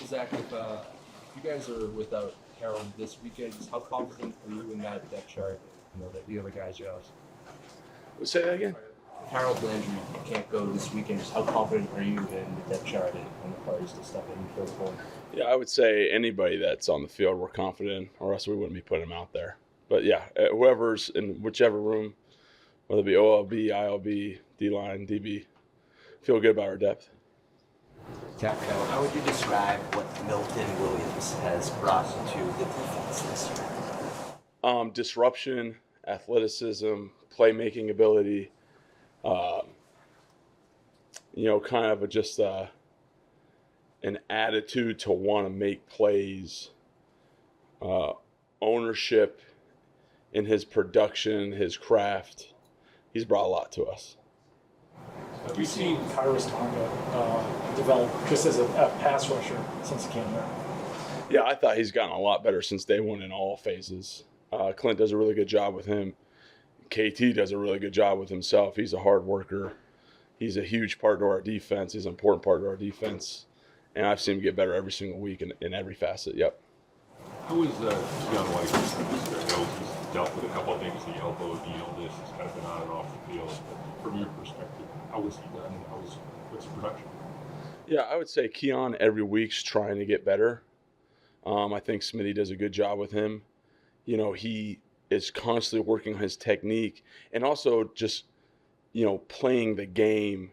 Zach, if you guys are without Harold this weekend, how confident are you in that depth chart? That the other guys you have. Say that again. If Harold Landry can't go this weekend, just how confident are you in the depth chart and the players to step in and fill the void? Yeah, I would say anybody that's on the field we're confident in, or else we wouldn't be putting them out there. But yeah, whoever's in whichever room, whether it be OLB, ILB, D-line, DB, feel good about our depth. Zach, how would you describe what Milton Williams has brought to the defense this year? Disruption, athleticism, playmaking ability, kind of just an attitude to want to make plays, ownership in his production, his craft. He's brought a lot to us. Have you seen Kairos Tonga develop just as a pass rusher since he came here? Yeah, I thought he's gotten a lot better since day one in all phases. Clint does a really good job with him. KT does a really good job with himself. He's a hard worker. He's a huge part to our defense. He's an important part to our defense. And I've seen him get better every single week in every facet. Yep. How is Young White this year? I know he's dealt with a couple of things, the elbow, knee illness, he's kind of been on and off the field. But from your perspective, how was he done? What's his production? Yeah, I would say Keon every week's trying to get better. I think Smitty does a good job with him. He is constantly working on his technique and also just, playing the game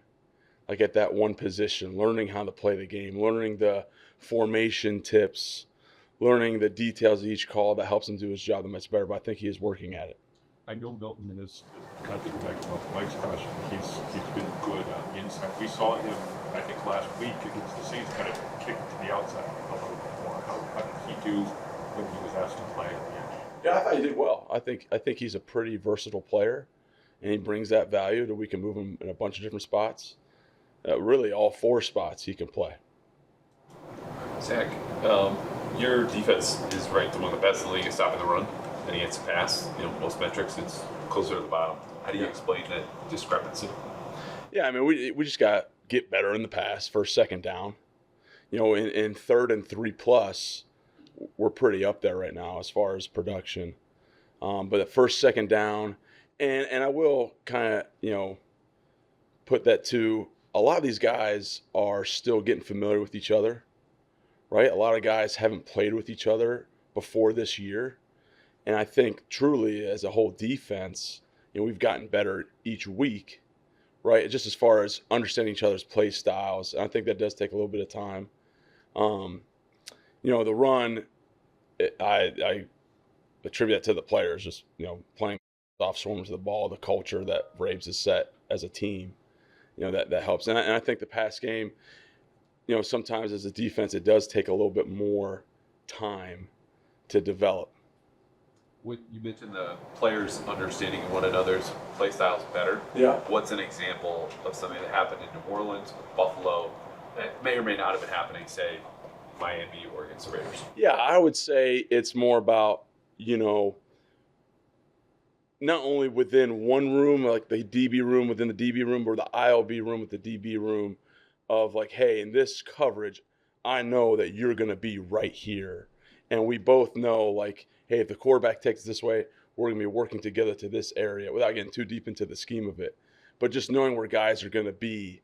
like at that one position, learning how to play the game, learning the formation tips, learning the details of each call that helps him do his job that much better. But I think he is working at it. I know Milton is kind of thinking back about Mike's question. He's been good on the inside. We saw him, I think, last week against the Saints, kind of kick to the outside a little bit more. How did he do when he was asked to play at the end? Yeah, I thought he did well. I think he's a pretty versatile player, and he brings that value that we can move him in a bunch of different spots. Really, all four spots he can play. Zach, your defense is ranked among the best in the league at stopping the run, and he gets a pass. Most metrics, it's closer to the bottom. How do you explain that discrepancy? Yeah, I mean, we just got to get better in the pass for second down. In third and 3+, we're pretty up there right now as far as production. But at first, second down, and I will kind of, put that to a lot of these guys are still getting familiar with each other, right? A lot of guys haven't played with each other before this year. And I think truly as a whole defense, we've gotten better each week, right? Just as far as understanding each other's play styles. And I think that does take a little bit of time. The run, I attribute that to the players, just, playing off swarms of the ball, the culture that Braves has set as a team, that helps. And I think the pass game, sometimes as a defense, it does take a little bit more time to develop. You mentioned the players understanding one another's play styles better. Yeah. What's an example of something that happened in New Orleans with Buffalo that may or may not have been happening, say, Miami or against the Raiders? Yeah, I would say it's more about, not only within one room, like the DB room within the DB room or the ILB room with the DB room of like, hey, in this coverage, I know that you're going to be right here. And we both know, like, hey, if the quarterback takes it this way, we're going to be working together to this area without getting too deep into the scheme of it. But just knowing where guys are going to be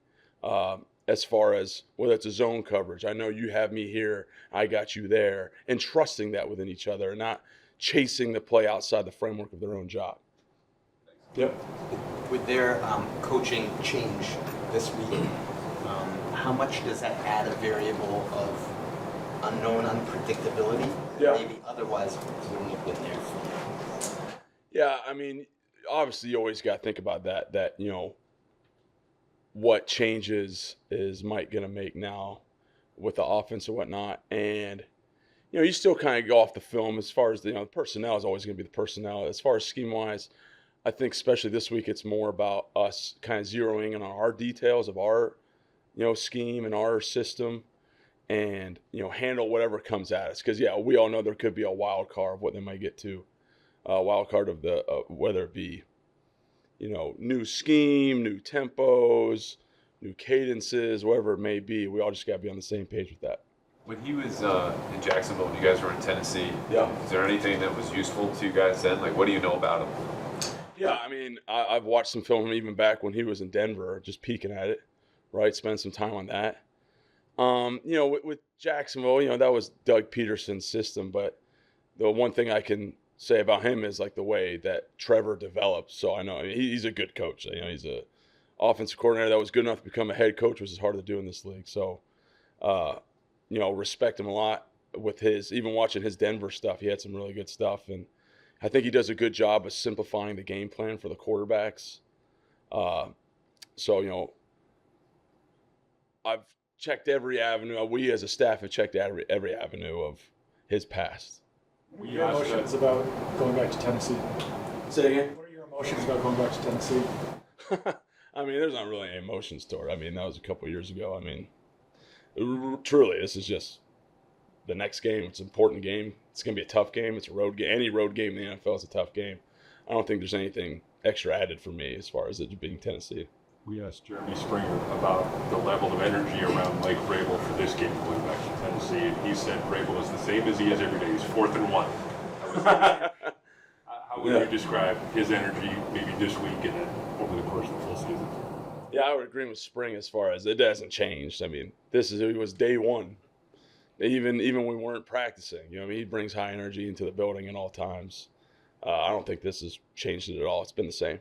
as far as whether it's a zone coverage. I know you have me here, I got you there, and trusting that within each other and not chasing the play outside the framework of their own job. Yep. With their coaching change this week, how much does that add a variable of unknown unpredictability? Yeah. Maybe otherwise wouldn't have been there for them. Yeah, I mean, obviously you always got to think about that, what changes is Mike going to make now with the offense and whatnot. And, you still kind of go off the film as far as, the personnel is always going to be the personnel. As far as scheme-wise, I think especially this week it's more about us kind of zeroing in on our details of our, scheme and our system and, handle whatever comes at us. Because, we all know there could be a wild card of what they might get to. Wild card of the whether it be, new scheme, new tempos, new cadences, whatever it may be. We all just got to be on the same page with that. When he was in Jacksonville, when you guys were in Tennessee, Yeah. is there anything that was useful to you guys then? Like, what do you know about him? Yeah, I mean, I've watched some film even back when he was in Denver, just peeking at it, right? Spend some time on that. With Jacksonville, that was Doug Peterson's system, but the one thing I can say about him is like the way that Trevor developed. So I know he's a good coach. He's a offensive coordinator that was good enough to become a head coach, which is hard to do in this league. So, respect him a lot with even watching his Denver stuff. He had some really good stuff, and I think he does a good job of simplifying the game plan for the quarterbacks. I've checked every avenue. We as a staff have checked every avenue of his past. What are your emotions about going back to Tennessee? Say again? What are your emotions about going back to Tennessee? I mean, there's not really any emotions to it. I mean, that was a couple of years ago. I mean, truly, this is just the next game. It's an important game. It's going to be a tough game. It's a road game. Any road game in the NFL is a tough game. I don't think there's anything extra added for me as far as it being Tennessee. We asked Jeremy Springer about the level of energy around Mike Vrabel for this game going back to Tennessee, and he said Vrabel is the same as he is every day. He's 4th and 1. How would you describe his energy maybe this week and then over the course of the full season? Yeah, I would agree with Spring as far as it hasn't changed. I mean, it was day one. Even when we weren't practicing, he brings high energy into the building at all times. I don't think this has changed it at all. It's been the same.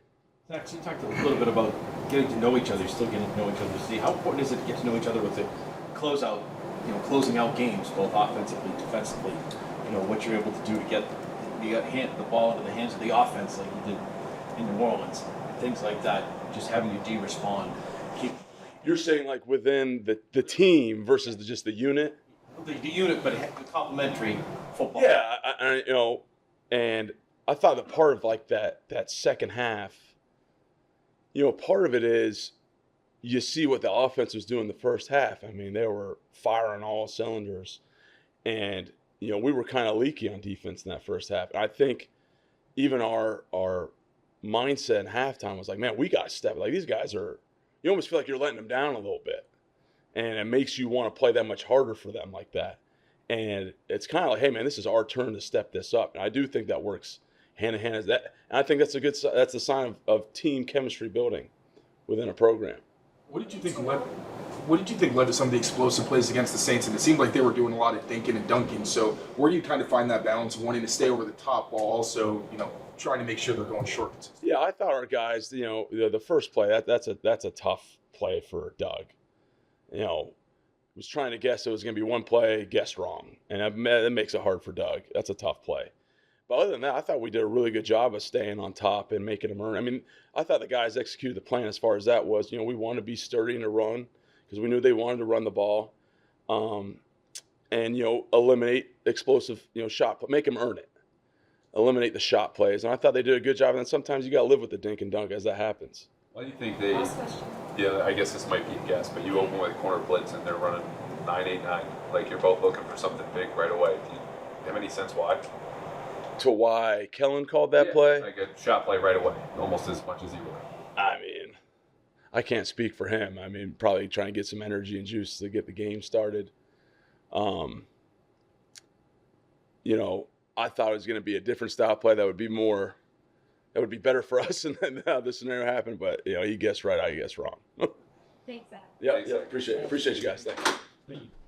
Zach, so you talked a little bit about getting to know each other. You're still getting to know each other. See, how important is it to get to know each other with the closeout, closing out games, both offensively, defensively? What you're able to do to get the ball into the hands of the offense, like you did in New Orleans, things like that. Just having your D respond. You're saying like within the team versus just the unit? The unit, but the complementary football. Yeah, and I thought that part of like that second half, part of it is you see what the offense was doing the first half. I mean, they were firing all cylinders, and we were kind of leaky on defense in that first half. And I think even our mindset in halftime was like, man, we got to step. Like these guys are, you almost feel like you're letting them down a little bit, and it makes you want to play that much harder for them like that. And it's kind of like, hey man, this is our turn to step this up. And I do think that works hand in hand as that. And I think that's a sign of team chemistry building within a program. What did you think led to some of the explosive plays against the Saints? And it seemed like they were doing a lot of dinking and dunking. So where do you kind of find that balance of wanting to stay over the top while also, trying to make sure they're going short consistently? Yeah, I thought our guys, the first play, that's a tough play for Doug. Was trying to guess it was going to be one play, guessed wrong. And that makes it hard for Doug. That's a tough play. But other than that, I thought we did a really good job of staying on top and making them earn. I mean, I thought the guys executed the plan as far as that was. We wanted to be sturdy in the run because we knew they wanted to run the ball, and eliminate explosive shot, but make them earn it, eliminate the shot plays. And I thought they did a good job. And then sometimes you got to live with the dink and dunk as that happens. Why do you think they? Yeah, I guess this might be a guess, but you open with corner blitz and they're running 9-8-9. Like you're both looking for something big right away. Do you have any sense why? To why Kellen called that play? Like a shot play right away, almost as much as you would. I mean, I can't speak for him. I mean, probably trying to get some energy and juice to get the game started. I thought it was going to be a different style play that would be better for us than how this scenario happened. But, he guessed right, I guessed wrong. Thanks, Zach. Yeah, appreciate you guys. Thanks.